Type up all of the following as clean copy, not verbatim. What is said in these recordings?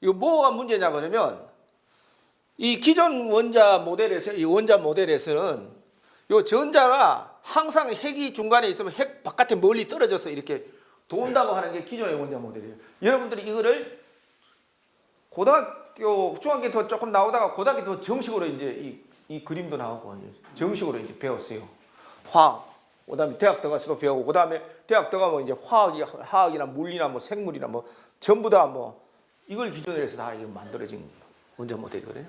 이거 뭐가 문제냐 그러면 이 기존 원자 모델에서는 요 전자가 항상 핵이 중간에 있으면 핵 바깥에 멀리 떨어져서 이렇게 돈다고 하는 게 기존의 원자 모델이에요. 여러분들이 이거를 고등학교, 중학교 더 조금 나오다가 고등학교 더 정식으로 이제 이 그림도 나오고 이제 정식으로 이제 배웠어요. 화학. 그다음에 대학 들어가서도 배우고 그다음에 대학 들어가면 이제 화학이나 물리나 뭐 생물이나 뭐 전부 다 뭐 이걸 기준으로 해서 다 이거 만들어진 원자 모델이거든요.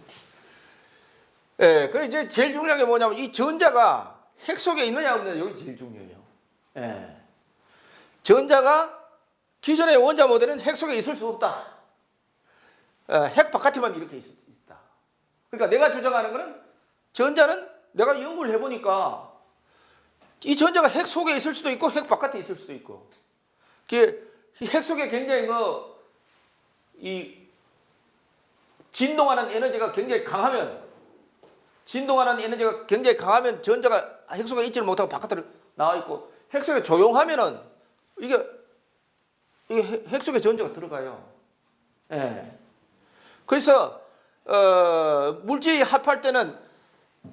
예, 그래 이제 제일 중요한 게 뭐냐면 이 전자가 핵 속에 있느냐 없느냐 여기 제일 중요해요. 예. 전자가 기존의 원자 모델은 핵 속에 있을 수 없다. 핵 바깥에만 이렇게 있다. 그러니까 내가 주장하는 거는 전자는 내가 연구를 해보니까 이 전자가 핵 속에 있을 수도 있고 핵 바깥에 있을 수도 있고 핵 속에 굉장히 이 진동하는 에너지가 굉장히 강하면 전자가 핵 속에 있지를 못하고 바깥으로 나와 있고 핵 속에 조용하면은 이게 핵 속에 전자가 들어가요. 예. 그래서 물질이 합할 때는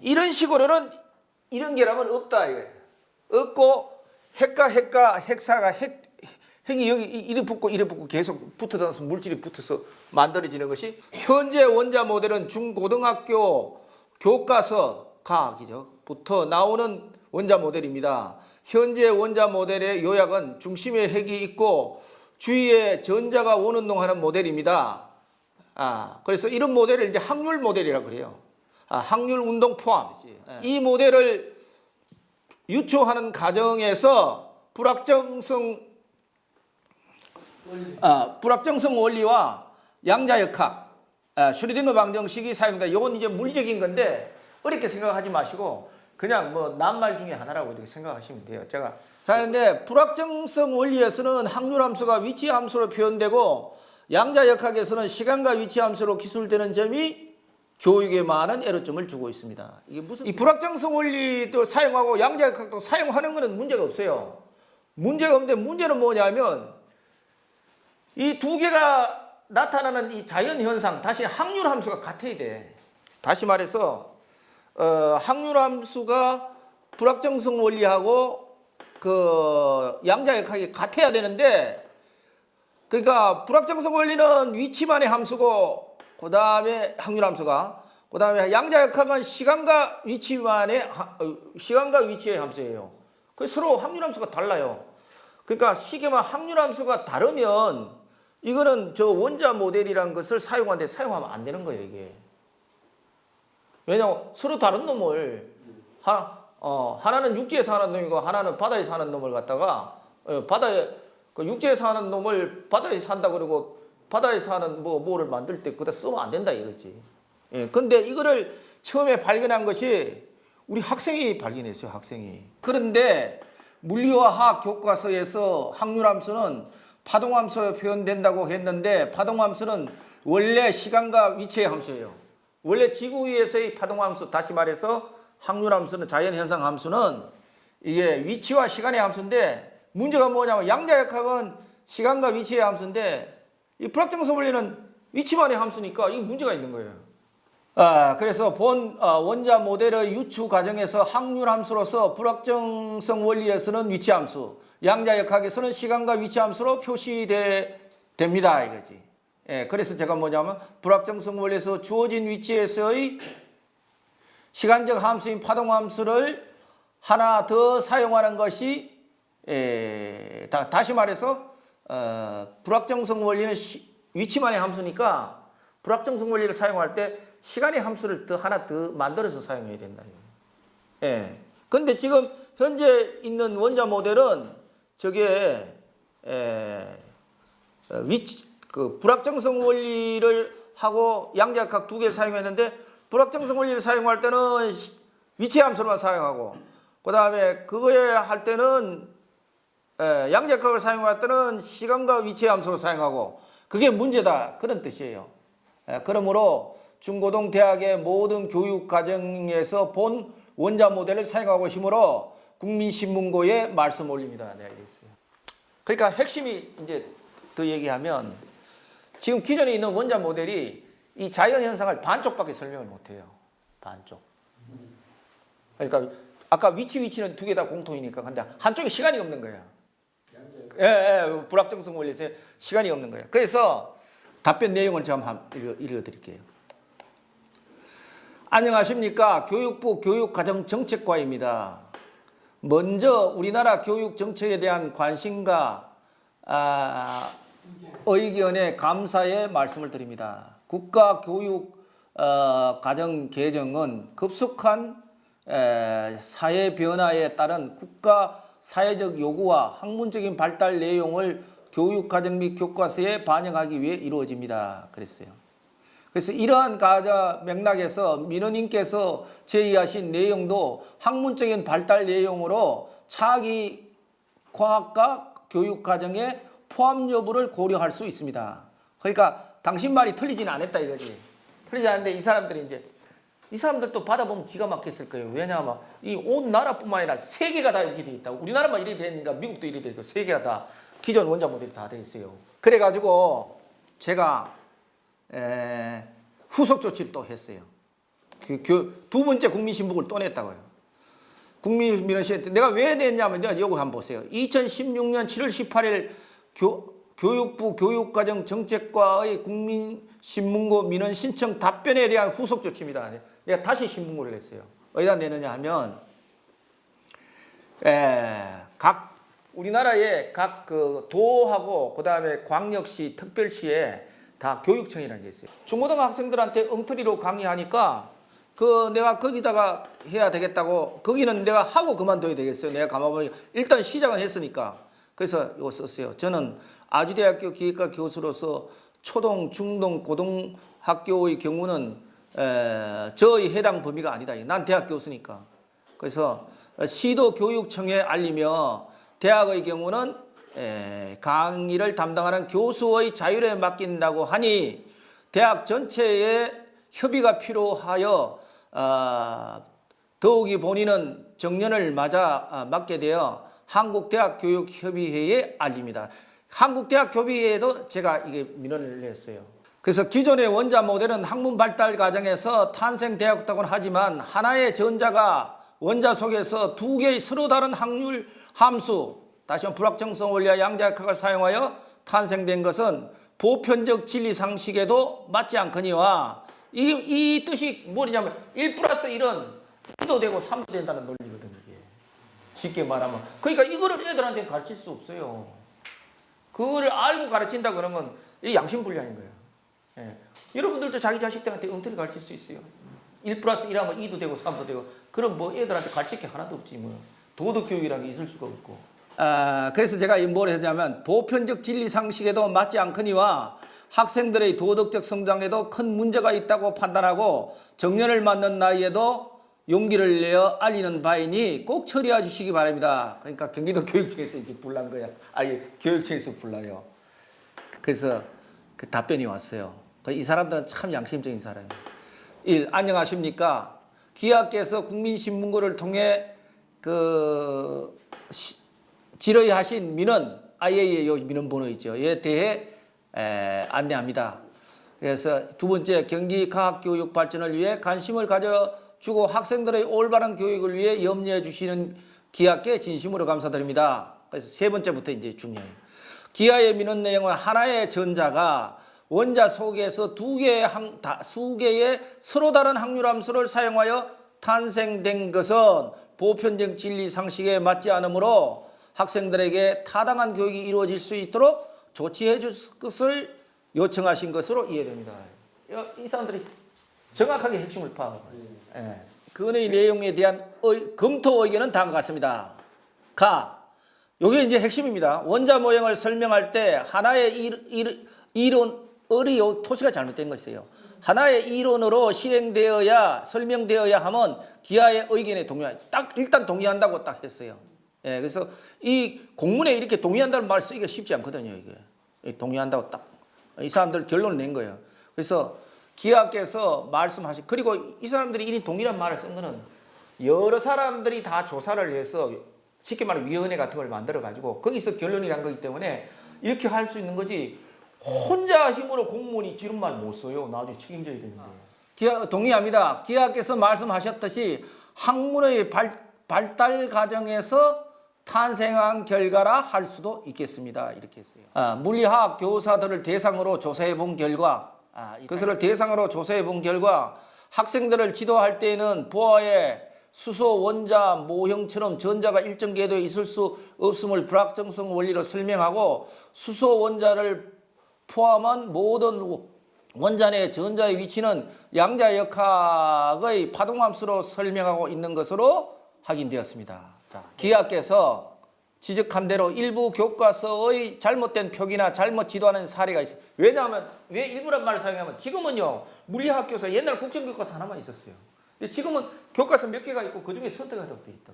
이런 식으로는 이런 결합은 없다 이거예요. 없고 핵사가 핵이 여기 이래 붙고 계속 붙어서 물질이 붙어서 만들어지는 것이 현재 원자 모델은 중고등학교 교과서 과학이죠.부터 나오는 원자 모델입니다. 현재 원자 모델의 요약은 중심에 핵이 있고 주위에 전자가 원운동하는 모델입니다. 그래서 이런 모델을 이제 확률 모델이라고 그래요. 확률 운동 포함. 이 모델을 유추하는 과정에서 불확정성 원리와 양자역학, 슈레딩거 방정식이 사용된다. 이건 이제 물리적인 건데 어렵게 생각하지 마시고 그냥 뭐 낱말 중에 하나라고 이렇게 생각하시면 돼요. 제가 그런데 불확정성 원리에서는 확률함수가 위치함수로 표현되고 양자역학에서는 시간과 위치함수로 기술되는 점이 교육에 많은 애로점을 주고 있습니다. 이게 무슨 이 불확정성 원리도 사용하고 양자역학도 사용하는 것은 문제가 없어요. 문제가 없는데 문제는 뭐냐면 이 두 개가 나타나는 이 자연현상 다시 확률함수가 같아야 돼. 다시 말해서 확률함수가 불확정성 원리하고 그 양자역학이 같아야 되는데 그러니까 불확정성 원리는 위치만의 함수고 그 다음에 확률함수가 그 다음에 양자역학은 시간과 위치의 함수예요. 그 서로 확률함수가 달라요. 그러니까 시계만 확률함수가 다르면 이거는 저 원자 모델이라는 것을 사용하면 안 되는 거예요, 이게. 왜냐하면 서로 다른 놈을 하나는 육지에서 사는 놈이고 하나는 바다에 사는 놈을 갖다가 육지에서 사는 놈을 바다에 산다 그러고 바다에 사는 뭐를 만들 때 그다 쓰면 안 된다 이거지. 예, 근데 이거를 처음에 발견한 것이 우리 학생이 발견했어요, 학생이. 그런데 물리와 화학 교과서에서 확률함수는 파동함수로 표현된다고 했는데 파동함수는 원래 시간과 위치의 함수예요. 원래 지구 위에서의 파동함수, 다시 말해서 확률함수는 자연현상 함수는 이게 위치와 시간의 함수인데 문제가 뭐냐면 양자역학은 시간과 위치의 함수인데 이 불확정성 원리는 위치만의 함수니까 이 문제가 있는 거예요. 그래서 본 원자 모델의 유추 과정에서 확률함수로서 불확정성 원리에서는 위치함수, 양자역학에서는 시간과 위치함수로 표시됩니다 이거지. 예, 그래서 제가 뭐냐면 불확정성 원리에서 주어진 위치에서의 시간적 함수인 파동함수를 하나 더 사용하는 것이 다시 말해서 불확정성 원리는 위치만의 함수니까 불확정성 원리를 사용할 때 시간의 함수를 하나 더 만들어서 사용해야 된다. 예. 근데 지금 현재 있는 원자 모델은 저게 불확정성 원리를 하고 양자역학 두 개 사용했는데 불확정성 원리를 사용할 때는 위치 함수만 사용하고 그 다음에 그거에 할 때는 양자역학을 사용할 때는 시간과 위치 함수를 사용하고 그게 문제다 그런 뜻이에요. 그러므로 중고등 대학의 모든 교육 과정에서 본 원자 모델을 사용하고 있으므로 국민신문고에 말씀 올립니다. 네, 알겠어요. 그러니까 핵심이 이제 더 얘기하면 지금 기존에 있는 원자 모델이 이 자연 현상을 반쪽밖에 설명을 못해요. 반쪽. 그러니까 아까 위치는 두 개 다 공통이니까 근데 한쪽에 시간이 없는 거야. 예, 불확정성 원리에서 시간이 없는 거야. 그래서 답변 내용을 제가 한번 읽어드릴게요. 안녕하십니까. 교육부 교육가정정책과입니다. 먼저 우리나라 교육 정책에 대한 관심과 의견에 감사의 말씀을 드립니다. 국가 교육 가정 개정은 급속한 사회 변화에 따른 국가 사회적 요구와 학문적인 발달 내용을 교육 과정 및 교과서에 반영하기 위해 이루어집니다. 그랬어요. 그래서 이러한 맥락에서 민원인께서 제의하신 내용도 학문적인 발달 내용으로 차기 과학과 교육 과정의 포함 여부를 고려할 수 있습니다. 그러니까 당신 말이 틀리지는 않았다 이거지. 틀리지 않은데 이 사람들도 받아보면 기가 막혔을 거예요. 왜냐하면 이 온 나라뿐만 아니라 세계가 다 이렇게 돼 있다. 우리나라만 이렇게 되니까 미국도 이렇게 돼 있고 세계가 다 기존 원자 모델이 다 돼 있어요. 그래가지고 제가 후속 조치를 또 했어요. 두 번째 국민신문을 또 냈다고요. 국민민원시에 내가 왜 냈냐면요. 요거 한번 보세요. 2016년 7월 18일 교육부 교육과정정책과의 국민신문고 민원 신청 답변에 대한 후속 조치입니다. 내가 다시 신문고를 냈어요. 어디다 내느냐 하면 우리나라의 각 그 도하고 그다음에 광역시, 특별시에 다 교육청이라는 게 있어요. 중고등 학생들한테 엉터리로 강의하니까 내가 거기다가 해야 되겠다고 거기는 내가 하고 그만둬야 되겠어요. 내가 가만보니 일단 시작은 했으니까 그래서 이거 썼어요. 저는 아주대학교 기획과 교수로서 초등, 중등, 고등학교의 경우는 저의 해당 범위가 아니다. 난 대학 교수니까. 그래서 시도교육청에 알리며 대학의 경우는 강의를 담당하는 교수의 자율에 맡긴다고 하니 대학 전체의 협의가 필요하여 더욱이 본인은 정년을 맞아 맡게 되어 한국대학교육협의회에 알립니다. 한국대학교협의회에도 제가 이게 민원을 냈어요. 그래서 기존의 원자 모델은 학문 발달 과정에서 탄생되었다고는 하지만 하나의 전자가 원자 속에서 두 개의 서로 다른 확률 함수, 다시 한번 불확정성 원리와 양자역학을 사용하여 탄생된 것은 보편적 진리 상식에도 맞지 않거니와 이 뜻이 뭐냐면 1 플러스 1은 2도 되고 3도 된다는 논리거든요. 이게. 쉽게 말하면. 그러니까 이거를 애들한테 가르칠 수 없어요. 그거를 알고 가르친다 그러면 이 양심불량인 거예요. 예. 여러분들도 자기 자식들한테 엉터리 가르칠 수 있어요. 1 플러스 1 하면 2도 되고 3도 되고 그럼 뭐 애들한테 가르칠 게 하나도 없지 뭐. 도덕교육이라는 게 있을 수가 없고. 그래서 제가 뭘 했냐면 보편적 진리 상식에도 맞지 않거니와 학생들의 도덕적 성장에도 큰 문제가 있다고 판단하고 정년을 맞는 나이에도 용기를 내어 알리는 바이니 꼭 처리해 주시기 바랍니다. 그러니까 경기도 교육청에서 이제 불난 거야. 아예 교육청에서 불러요. 그래서 그 답변이 왔어요. 이 사람들은 참 양심적인 사람이에요. 1. 안녕하십니까. 기하께서 국민신문고를 통해 질의하신 민원, IAEA 요 민원 번호 있죠. 에 대해 안내합니다. 그래서 두 번째, 경기 과학교육 발전을 위해 관심을 가져주고 학생들의 올바른 교육을 위해 염려해 주시는 기하께 진심으로 감사드립니다. 그래서 세 번째부터 이제 중요해요. 기하의 민원 내용은 하나의 전자가 원자 속에서 수 개의 서로 다른 확률함수를 사용하여 탄생된 것은 보편적 진리 상식에 맞지 않으므로 학생들에게 타당한 교육이 이루어질 수 있도록 조치해 줄 것을 요청하신 것으로 이해됩니다. 이 사람들이 정확하게 핵심을 파악하고 있어요. 건의 내용에 대한 검토 의견은 다음과 같습니다. 요게 이제 핵심입니다. 원자 모형을 설명할 때 하나의 토시가 잘못된 것이에요. 하나의 이론으로 실행되어야 설명되어야 하면 기하의 의견에 일단 동의한다고 딱 했어요. 그래서 이 공문에 이렇게 동의한다는 말 쓰기가 쉽지 않거든요. 이게 동의한다고 딱 이 사람들 결론을 낸 거예요. 그래서 기하께서 말씀하신 그리고 이 사람들이 이 동의란 말을 쓴 거는 여러 사람들이 다 조사를 해서 쉽게 말하면 위원회 같은 걸 만들어 가지고 거기서 결론이 난 거기 때문에 이렇게 할 수 있는 거지. 혼자 힘으로 공무원이 지름말 못 써요. 나중에 책임져야 되는데. 동의합니다. 기하께서 말씀하셨듯이 학문의 발달 과정에서 탄생한 결과라 할 수도 있겠습니다. 이렇게 했어요. 물리학 교사들을 대상으로 조사해 본 결과, 그것을 대상으로 조사해 본 결과 학생들을 지도할 때에는 보아의 수소, 원자, 모형처럼 전자가 일정 궤도에 있을 수 없음을 불확정성 원리로 설명하고 수소, 원자를 포함한 모든 원자 내 전자의 위치는 양자역학의 파동함수로 설명하고 있는 것으로 확인되었습니다. 자, 기하께서 지적한 대로 일부 교과서의 잘못된 표기나 잘못 지도하는 사례가 있어요. 왜냐하면 왜 일부란 말을 사용하면 지금은요 물리학 교사 옛날 국정교과서 하나만 있었어요. 근데 지금은 교과서 몇 개가 있고 그 중에 선택하도록 돼 있다.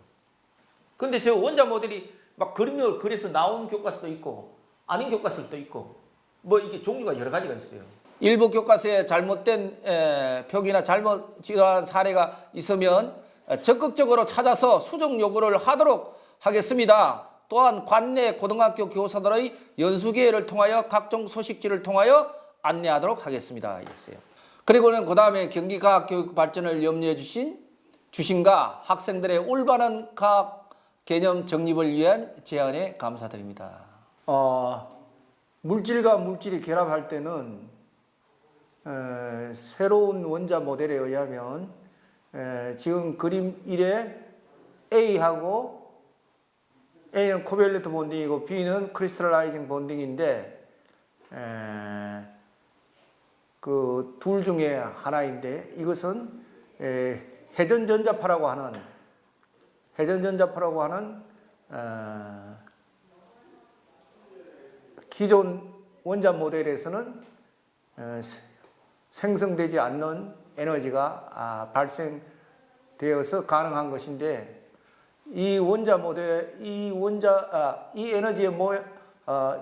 근데 저 원자 모델이 막 그림을 그려서 나온 교과서도 있고 아닌 교과서도 있고 뭐 이게 종류가 여러 가지가 있어요. 일부 교과서에 잘못된 표기나 잘못 지도한 사례가 있으면 적극적으로 찾아서 수정 요구를 하도록 하겠습니다. 또한 관내 고등학교 교사들의 연수기회를 통하여 각종 소식지를 통하여 안내하도록 하겠습니다. 이랬어요. 그리고는 그 다음에 경기과학교육 발전을 염려해 주신가 학생들의 올바른 과학 개념 정립을 위한 제안에 감사드립니다. 물질과 물질이 결합할 때는 새로운 원자 모델에 의하면 지금 그림 1에 A하고 A는 코밸런트 본딩이고 B는 크리스탈라이징 본딩인데 그 둘 중에 하나인데 이것은 회전전자파라고 하는 기존 원자 모델에서는 생성되지 않는 에너지가 발생되어서 가능한 것인데 이 원자 모델, 이 에너지의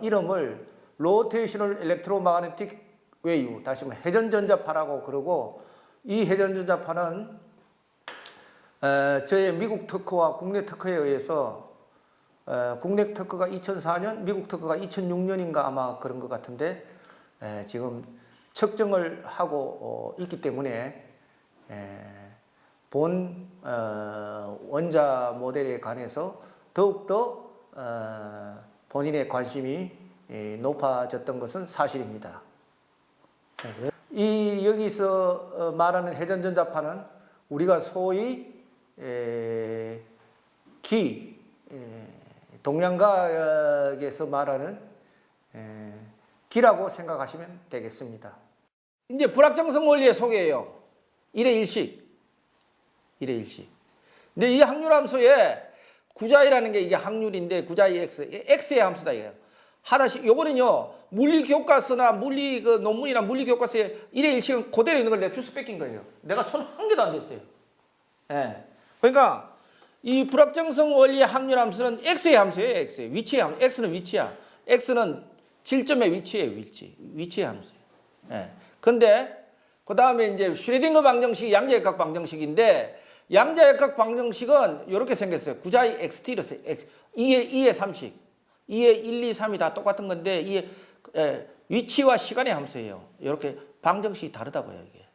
이름을 로테이셔널 일렉트로마그네틱 웨이브, 다시 말해 회전전자파라고 그러고 이 회전전자파는 저의 미국 특허와 국내 특허에 의해서 국내 특허가 2004년, 미국 특허가 2006년인가 아마 그런 것 같은데 지금 측정을 하고 있기 때문에 본 원자 모델에 관해서 더욱더 본인의 관심이 높아졌던 것은 사실입니다. 여기서 말하는 회전전자파는 우리가 소위 동양과학에서 말하는 기라고 생각하시면 되겠습니다. 이제 불확정성 원리의 소개예요. 1의 일식. 근데 이 확률함수에 구자이라는 게 이게 확률인데 구자이 x의 함수다 이거예요. 하나씩 요거는요 물리 교과서나 물리 그 논문이나 물리 교과서에 1의 일식은 그대로 있는 걸 내가 주스 뺏긴 거예요. 내가 손 한 개도 안 댔어요. 예. 그러니까 이 불확정성 원리의 확률함수는 x의 함수예요. x의 위치의 함수. x는 위치야. x는 질점의 위치예요. 위치의 함수예요. 예. 근데 그 다음에 이제 슈레딩거 방정식이 양자역학 방정식인데 양자역학 방정식은 이렇게 생겼어요. 구자의 xt로 써요. 2의 3식. 2의 1, 2, 3이 다 똑같은 건데 이게 위치와 시간의 함수예요. 이렇게 방정식이 다르다고요. 이게.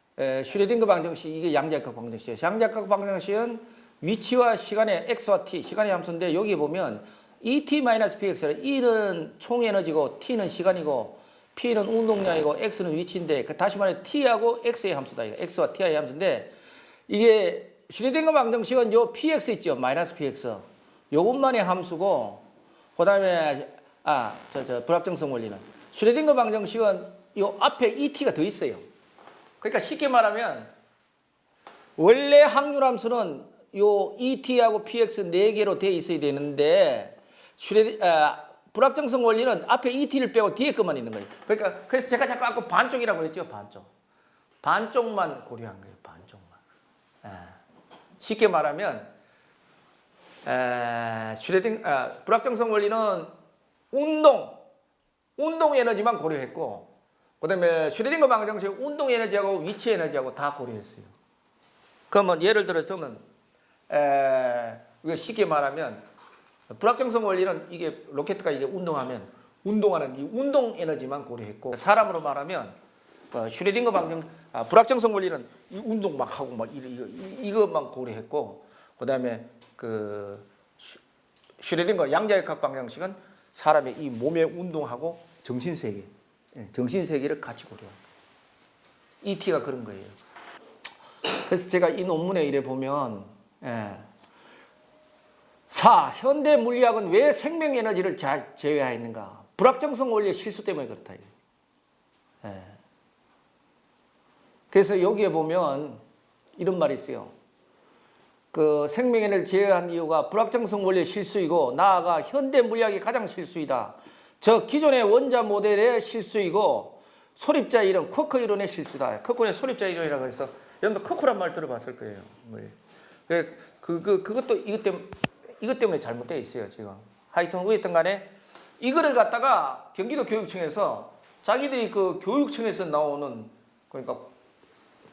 슈레딩거 방정식 이게 양자역학 방정식이에요. 양자역학 방정식은 위치와 시간의 x와 t, 시간의 함수인데 여기 보면 ET-px라 1은 총에너지고 t는 시간이고 P는 운동량이고 X는 위치인데 다시 말해 T하고 X의 함수다. X와 T의 함수인데 이게 슈레딩거 방정식은 요 PX 있죠. 마이너스 PX. 요것만의 함수고 그 다음에 불확정성 원리는 슈레딩거 방정식은 요 앞에 ET가 더 있어요. 그러니까 쉽게 말하면 원래 확률함수는 요 ET하고 PX 4개로 돼 있어야 되는데 불확정성 원리는 앞에 ET를 빼고 뒤에 것만 있는 거예요. 그러니까 그래서 제가 자꾸 아까 반쪽이라고 그랬죠. 반쪽만 고려한 거예요. 반쪽만. 쉽게 말하면 불확정성 원리는 운동 에너지만 고려했고 그다음에 슈레딩거 방정식 운동 에너지하고 위치 에너지하고 다 고려했어요. 그러면 예를 들어서는 이거 쉽게 말하면 불확정성 원리는 이게 로켓가 이게 운동하면 운동하는 이 운동 에너지만 고려했고 사람으로 말하면 슈레딩거 방정 불확정성 원리는 이 운동 막 하고 막 이것만 고려했고 그다음에 그 슈레딩거 양자역학 방정식은 사람의 이 몸의 운동하고 정신 세계, 정신 세계를 같이 고려한 ET가 그런 거예요. 그래서 제가 이 논문에 이래 보면 현대 물리학은 왜 생명 에너지를 제외했는가? 불확정성 원리의 실수 때문에 그렇다. 그래서 여기에 보면 이런 말이 있어요. 그 생명 에너지를 제외한 이유가 불확정성 원리의 실수이고 나아가 현대 물리학이 가장 실수이다. 저 기존의 원자 모델의 실수이고 소립자 이론, 쿼크 이론의 실수다. 쿼크의 소립자 이론이라고 해서 여러분들 쿼크란 말 들어봤을 거예요. 그것도 이것 때문에 잘못되어 있어요 지금. 하여튼 어쨌든 간에 이거를 갖다가 경기도 교육청에서 자기들이 그 교육청에서 나오는 그러니까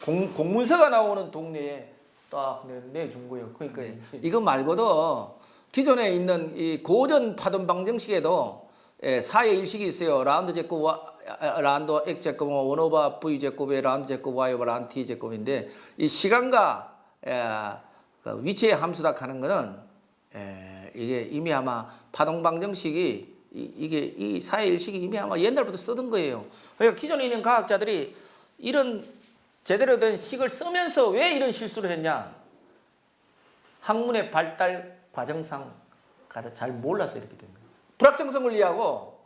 공문서가 나오는 동네에 딱 내준 거예요. 그러니까 이거 말고도 기존에 있는 이 고전 파동 방정식에도 4의 일식이 있어요. 라운드 제곱 라운드 x 제곱 원 오버 v 제곱의 라운드 제곱 y 오버 라운드 t 제곱인데 이 시간과 그 위치의 함수다 하는 거는 이게 이미 아마 파동 방정식이 이게 이 4의 일식이 이미 아마 옛날부터 쓰던 거예요. 그러니까 기존에 있는 과학자들이 이런 제대로 된 식을 쓰면서 왜 이런 실수를 했냐? 학문의 발달 과정상 잘 몰라서 이렇게 된 거예요. 불확정성 원리하고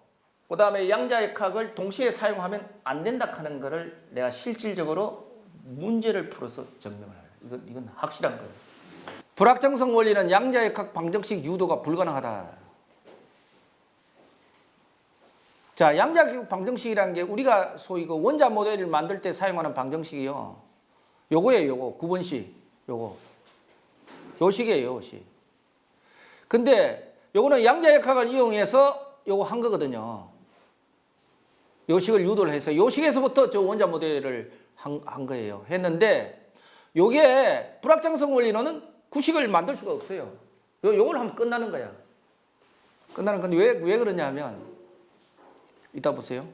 그다음에 양자역학을 동시에 사용하면 안 된다 하는 거를 내가 실질적으로 문제를 풀어서 증명을 해요. 이건 확실한 거예요. 불확정성 원리는 양자역학 방정식 유도가 불가능하다. 자, 양자역학 방정식이라는 게 우리가 소위 그 원자 모델을 만들 때 사용하는 방정식이요. 요거예요, 요거. 9번식. 요거. 요 식이에요, 요 식. 근데 요거는 양자역학을 이용해서 요거 한 거거든요. 요 식을 유도를 해서 요 식에서부터 저 원자 모델을 한 거예요. 했는데 요게 불확정성 원리로는 구식을 만들 수가 없어요. 요걸 하면 끝나는 거야. 끝나는 건데 왜 그러냐 하면 이따 보세요.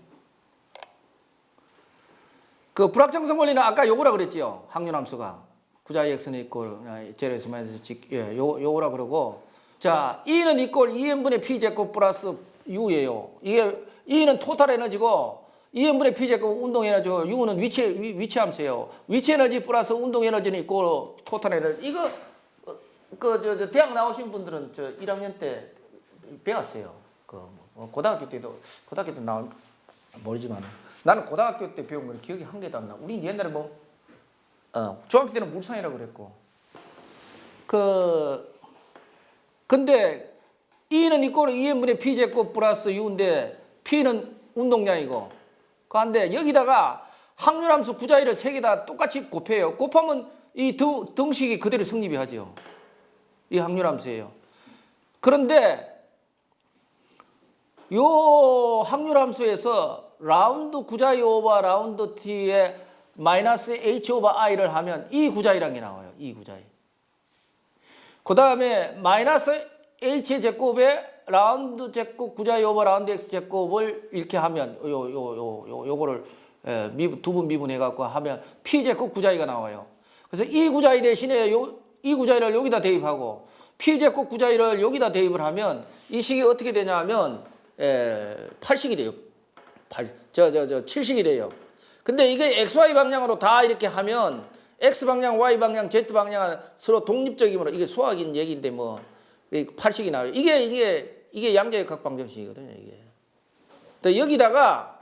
그 불확정성 원리는 아까 요거라 그랬지요. 항륜함수가 구자의 x는 있고 제로에서 마이너스 요거라 그러고 자 E는 이꼴 2n분의 p제곱 플러스 U예요. 이게 E는 토탈 에너지고 2n분의 p제곱 운동 에너지고 U는 위치 함수예요. 위치 에너지 플러스 운동 에너지는 있고 토탈 에너지. 이거 저 대학 나오신 분들은 저 1학년 때 배웠어요. 고등학교 때도 나온 모르지만 나는 고등학교 때 배운 건 기억이 한 개도 안 나. 우리 옛날에 중학교 때는 물상이라고 그랬고 근데 E는 이꼴 2n분의 p제곱 플러스 U인데 P는 운동량이고 그런데 여기다가 항률함수 구자위를 세 개 다 똑같이 곱해요. 곱하면 이 등식이 그대로 성립이 하죠. 이 항률함수예요. 그런데 요 항률함수에서 라운드 구자위 오버 라운드 t에 마이너스 h 오버 i를 하면 이 구자위라는 게 나와요. 이 구자위. 그 다음에 마이너스 h 제곱에 라운드 제곱 구자위 오버 라운드 x 제곱을 이렇게 하면 요거를 두 분 미분해 갖고 하면 p 제곱 구자위가 나와요. 그래서 이 구자위 대신에 이 구자위를 여기다 대입하고 p 제곱 구자위를 여기다 대입을 하면 이 식이 어떻게 되냐면 8식이 돼요. 7식이 돼요. 근데 이게 XY 방향으로 다 이렇게 하면 X 방향, Y 방향, Z 방향은 서로 독립적이므로 이게 수학인 얘기인데 8식이 나와요. 이게 양자역학 방정식이거든요, 이게. 또 여기다가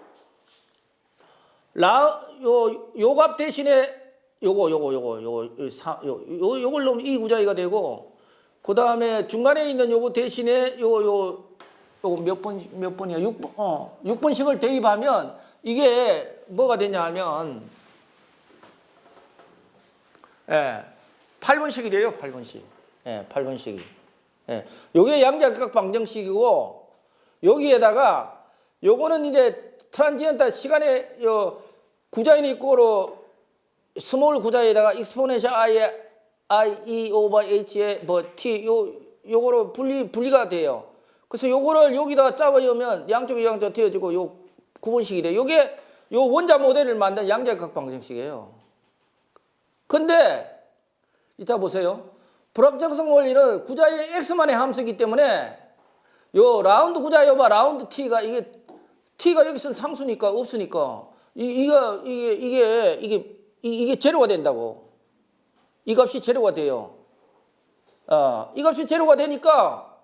요 값 대신에 요걸 넣으면 이 구자위가 되고 그다음에 중간에 있는 요거 대신에 요거 몇 번이야? 6번씩을 대입하면 이게 뭐가 되냐 하면 8번씩이 돼요. 8번씩. 8번씩이. 요게 양자역학 방정식이고 여기에다가 요거는 이제 트란지언트 시간에 구자위는 이꼬로 스몰 구자위에다가 익스포넨셜 i e 오버 h에 t 요거로 분리가 돼요. 그래서 요거를 여기다 짜보면 양쪽이 양쪽 튀어지고 요 구분식이 돼. 요게 요 원자 모델을 만든 양자역학 방정식이에요. 근데 이따 보세요. 불확정성 원리는 구자의 x만의 함수이기 때문에 요 라운드 구자 여봐 라운드 t가 이게 t가 여기서는 상수니까 없으니까 이게 제로가 된다고. 이 값이 제로가 돼요. 이 값이 제로가 되니까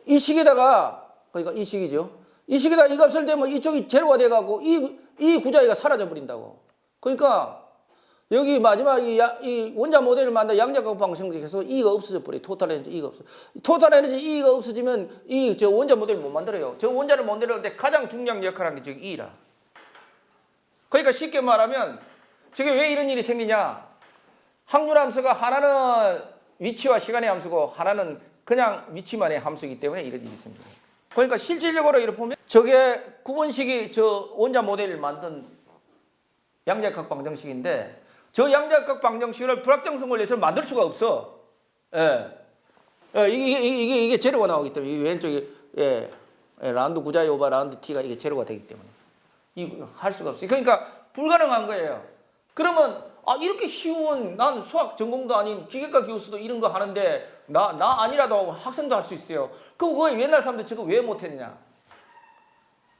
이 식에다가 그러니까 이 식이죠. 이 식에다가 이 값을 대면 이쪽이 제로가 돼갖고 이 구자의가 사라져 버린다고. 그러니까 여기 마지막 이 원자 모델을 만든 양자역학 방정식에서 E가 없어져 버려. 토탈 에너지 E가 없어. 토탈 에너지 E가 없어지면 저 원자 모델을 못 만들어요. 저 원자를 만들었는데 가장 중요한 역할을 하는 게 저기 E라. 그러니까 쉽게 말하면 저게 왜 이런 일이 생기냐? 확률 함수가 하나는 위치와 시간의 함수고 하나는 그냥 위치만의 함수이기 때문에 이런 일이 생겨요. 그러니까 실질적으로 이렇게 보면 저게 구분식이 저 원자 모델을 만든 양자역학 방정식인데 저 양자역학 방정식을 불확정성 원리에서 만들 수가 없어. 이게 제로가 나오기 때문에 이 왼쪽에 라운드 구자의 오바 라운드 t가 이게 제로가 되기 때문에 이거 할 수가 없어요. 그러니까 불가능한 거예요. 그러면 이렇게 쉬운 난 수학 전공도 아닌 기계과 교수도 이런 거 하는데 나 아니라도 학생도 할 수 있어요. 그럼 그거 옛날 사람들 저거 왜 못했냐?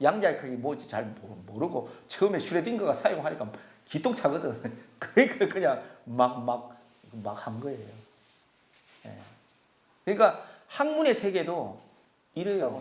양자역학이 뭔지 잘 모르고 처음에 슈레딩거가 사용하니까 기똥차거든. 그러니까 그냥 막 한 거예요. 그러니까 학문의 세계도 이래요.